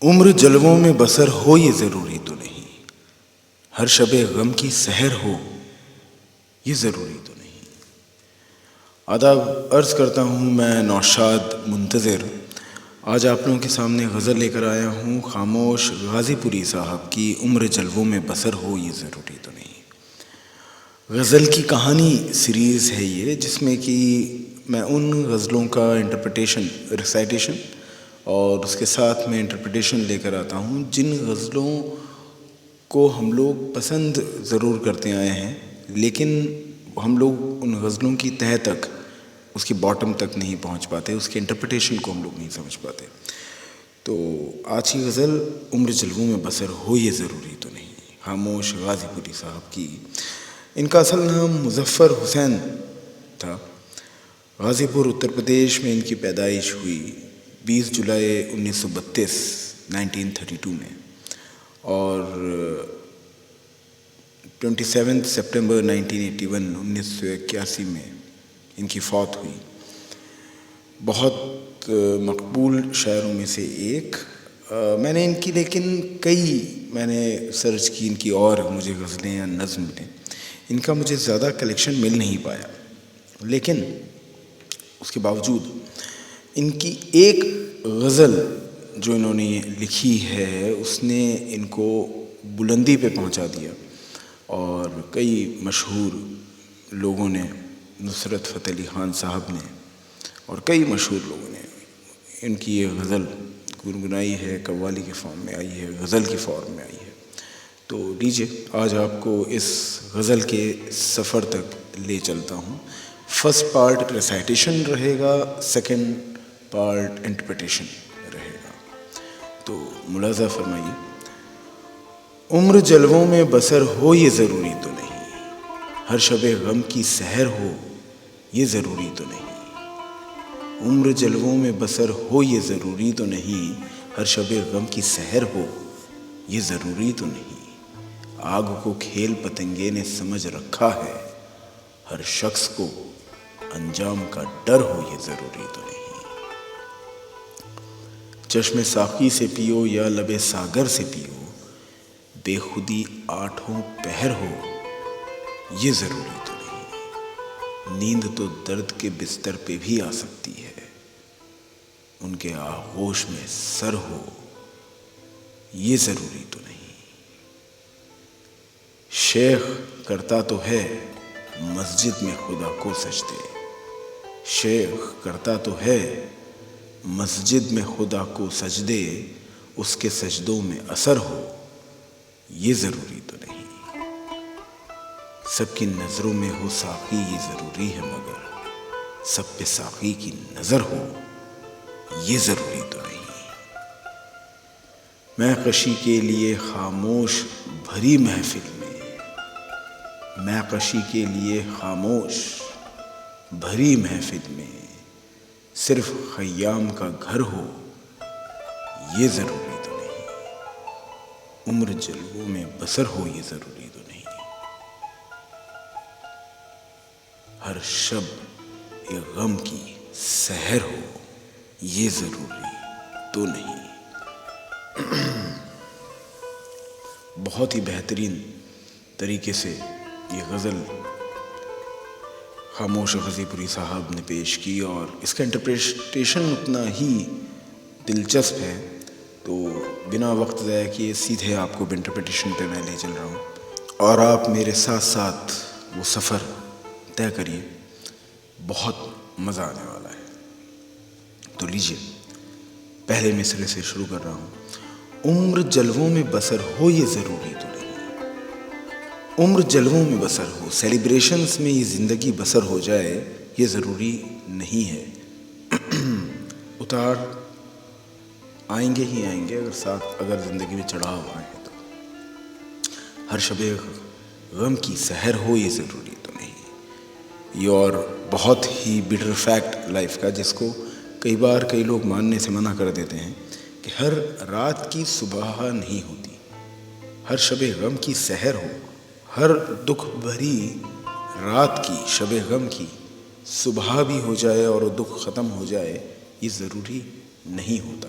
عمر جلووں میں بسر ہو یہ ضروری تو نہیں، ہر شب غم کی سحر ہو یہ ضروری تو نہیں۔ آداب عرض کرتا ہوں، میں نوشاد منتظر آج آپ لوگوں کے سامنے غزل لے کر آیا ہوں خاموش غازی پوری صاحب کی عمر جلووں میں بسر ہو یہ ضروری تو نہیں۔ غزل کی کہانی سیریز ہے یہ، جس میں کہ میں ان غزلوں کا انٹرپریٹیشن ریسائٹیشن اور اس کے ساتھ میں انٹرپریٹیشن لے کر آتا ہوں جن غزلوں کو ہم لوگ پسند ضرور کرتے آئے ہیں، لیکن ہم لوگ ان غزلوں کی تہہ تک، اس کی باٹم تک نہیں پہنچ پاتے، اس کے انٹرپریٹیشن کو ہم لوگ نہیں سمجھ پاتے۔ تو آج کی غزل عمر جلووں میں بسر ہو یہ ضروری تو نہیں، خاموش غازی پوری صاحب کی۔ ان کا اصل نام مظفر حسین تھا۔ غازی پور اتر پردیش میں ان کی پیدائش ہوئی 20 جولائی 1932 میں، اور 27 سپٹمبر 1981 میں ان کی فوت ہوئی۔ بہت مقبول شاعروں میں سے ایک۔ میں نے ان کی میں نے سرچ کی ان کی اور مجھے غزلیں یا نظم ملیں، ان کا مجھے زیادہ کلیکشن مل نہیں پایا، لیکن اس کے باوجود ان کی ایک غزل جو انہوں نے لکھی ہے اس نے ان کو بلندی پہ پہنچا دیا، اور کئی مشہور لوگوں نے، نصرت فتح علی خان صاحب نے اور کئی مشہور لوگوں نے ان کی یہ غزل گنگنائی ہے، قوالی کے فارم میں آئی ہے، غزل کی فارم میں آئی ہے۔ تو لیجیے آج آپ کو اس غزل کے سفر تک لے چلتا ہوں۔ فرسٹ پارٹ ریسائٹیشن رہے گا، سیکنڈ پارٹ انٹرپریٹیشن رہے گا، تو ملاحظہ فرمائیے۔ عمر جلووں میں بسر ہو یہ ضروری تو نہیں، ہر شب غم کی سحر ہو یہ ضروری تو نہیں۔ عمر جلووں میں بسر ہو یہ ضروری تو نہیں، ہر شب غم کی سحر ہو یہ ضروری تو نہیں۔ آگ کو کھیل پتنگے نے سمجھ رکھا ہے، ہر شخص کو انجام کا ڈر ہو یہ ضروری تو نہیں۔ چشم ساقی سے پیو یا لب ساگر سے پیو، بے خودی آٹھوں پہر ہو یہ ضروری تو نہیں۔ نیند تو درد کے بستر پہ بھی آ سکتی ہے، ان کے آغوش میں سر ہو یہ ضروری تو نہیں۔ شیخ کرتا تو ہے مسجد میں خدا کو سجدے، شیخ کرتا تو ہے مسجد میں خدا کو سجدے، اس کے سجدوں میں اثر ہو یہ ضروری تو نہیں۔ سب کی نظروں میں ہو ساقی یہ ضروری ہے، مگر سب پہ ساقی کی نظر ہو یہ ضروری تو نہیں۔ میں کشی کے لیے خاموش بھری محفل میں، میں کشی کے لیے خاموش بھری محفل میں، صرف خیام کا گھر ہو یہ ضروری تو نہیں۔ عمر جلووں میں بسر ہو یہ ضروری تو نہیں، ہر شب ایک غم کی سحر ہو یہ ضروری تو نہیں۔ بہت ہی بہترین طریقے سے یہ غزل خاموش غازی پوری صاحب نے پیش کی، اور اس کا انٹرپریٹیشن اتنا ہی دلچسپ ہے، تو بنا وقت ضائع کیے سیدھے آپ کو انٹرپریٹیشن پہ میں لے چل رہا ہوں، اور آپ میرے ساتھ ساتھ وہ سفر طے کریے، بہت مزہ آنے والا ہے۔ تو لیجیے پہلے مصرعے سے شروع کر رہا ہوں۔ عمر جلووں میں بسر ہو یہ ضروری تو نہیں، عمر جلووں میں بسر ہو، سیلیبریشنز میں یہ زندگی بسر ہو جائے یہ ضروری نہیں ہے۔ اتار آئیں گے ہی آئیں گے، اگر زندگی میں چڑھاؤ آئیں تو ہر شب غم کی سحر ہو یہ ضروری تو نہیں۔ یہ اور بہت ہی بیٹر فیکٹ لائف کا، جس کو کئی لوگ ماننے سے منع کر دیتے ہیں، کہ ہر رات کی صبح نہیں ہوتی، ہر شب غم کی سحر ہو، ہر دکھ بھری رات کی شب غم کی صبح بھی ہو جائے اور وہ دکھ ختم ہو جائے یہ ضروری نہیں ہوتا۔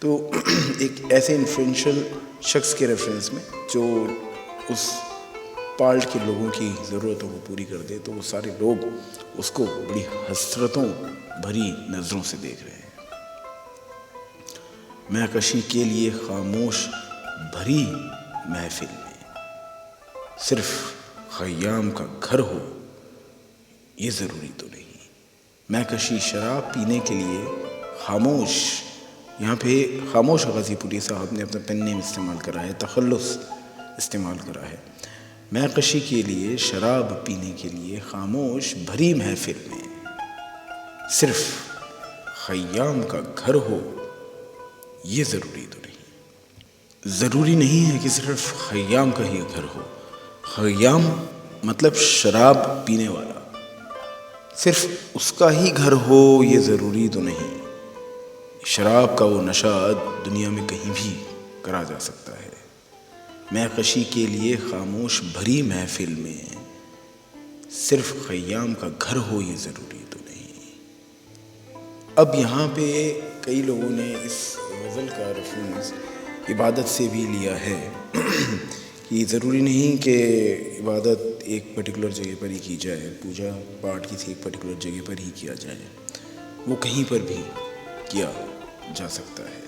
تو ایک ایسے انفلوئنشل شخص کے ریفرنس میں جو اس پارٹ کے لوگوں کی ضرورتوں کو پوری کر دے، تو وہ سارے لوگ اس کو بڑی حسرتوں بھری نظروں سے دیکھ رہے ہیں۔ میں کشی کے لیے خاموش بھری محفل میں، صرف خیام کا گھر ہو یہ ضروری تو نہیں۔ میں کشی شراب پینے کے لیے خاموش، یہاں پہ خاموش غازی پوری صاحب نے اپنا پین نیم استعمال کرا ہے، تخلص استعمال کرا ہے۔ میں کشی کے لیے شراب پینے کے لیے خاموش بھری محفل میں، صرف خیام کا گھر ہو یہ ضروری تو نہیں۔ ضروری نہیں ہے کہ صرف خیام کا ہی گھر ہو۔ خیام مطلب شراب پینے والا، صرف اس کا ہی گھر ہو یہ ضروری تو نہیں۔ شراب کا وہ نشہ دنیا میں کہیں بھی کرا جا سکتا ہے۔ میں کشی کے لیے خاموش بھری محفل میں، صرف خیام کا گھر ہو یہ ضروری تو نہیں۔ اب یہاں پہ کئی لوگوں نے اس غزل کا ریفرنس عبادت سے بھی لیا ہے کہ ضروری نہیں کہ عبادت ایک پرٹیکولر جگہ پر ہی کی جائے، پوجا پاٹ کسی ایک پرٹیکولر جگہ پر ہی کیا جائے، وہ کہیں پر بھی کیا جا سکتا ہے۔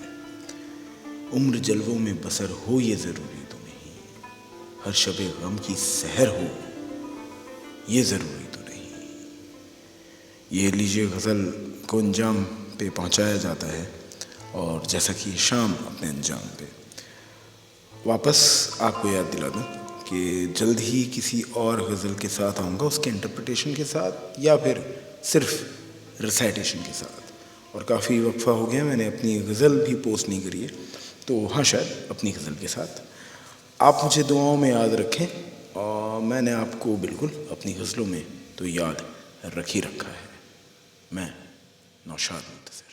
عمر جلووں میں بسر ہو یہ ضروری تو نہیں، ہر شب غم کی سحر ہو یہ ضروری تو نہیں۔ یہ لیجیے غزل کو انجام پہ پہنچایا جاتا ہے، اور جیسا کہ شام اپنے انجام پہ، واپس آپ کو یاد دلا دوں کہ جلد ہی کسی اور غزل کے ساتھ آؤں گا، اس کے انٹرپریٹیشن کے ساتھ یا پھر صرف ریسائٹیشن کے ساتھ۔ اور کافی وقفہ ہو گیا، میں نے اپنی غزل بھی پوسٹ نہیں کری ہے، تو ہاں شاید اپنی غزل کے ساتھ آپ مجھے دعاؤں میں یاد رکھیں، اور میں نے آپ کو بالکل اپنی غزلوں میں تو یاد رکھ ہی رکھا ہے۔ میں نوشاد منتصر۔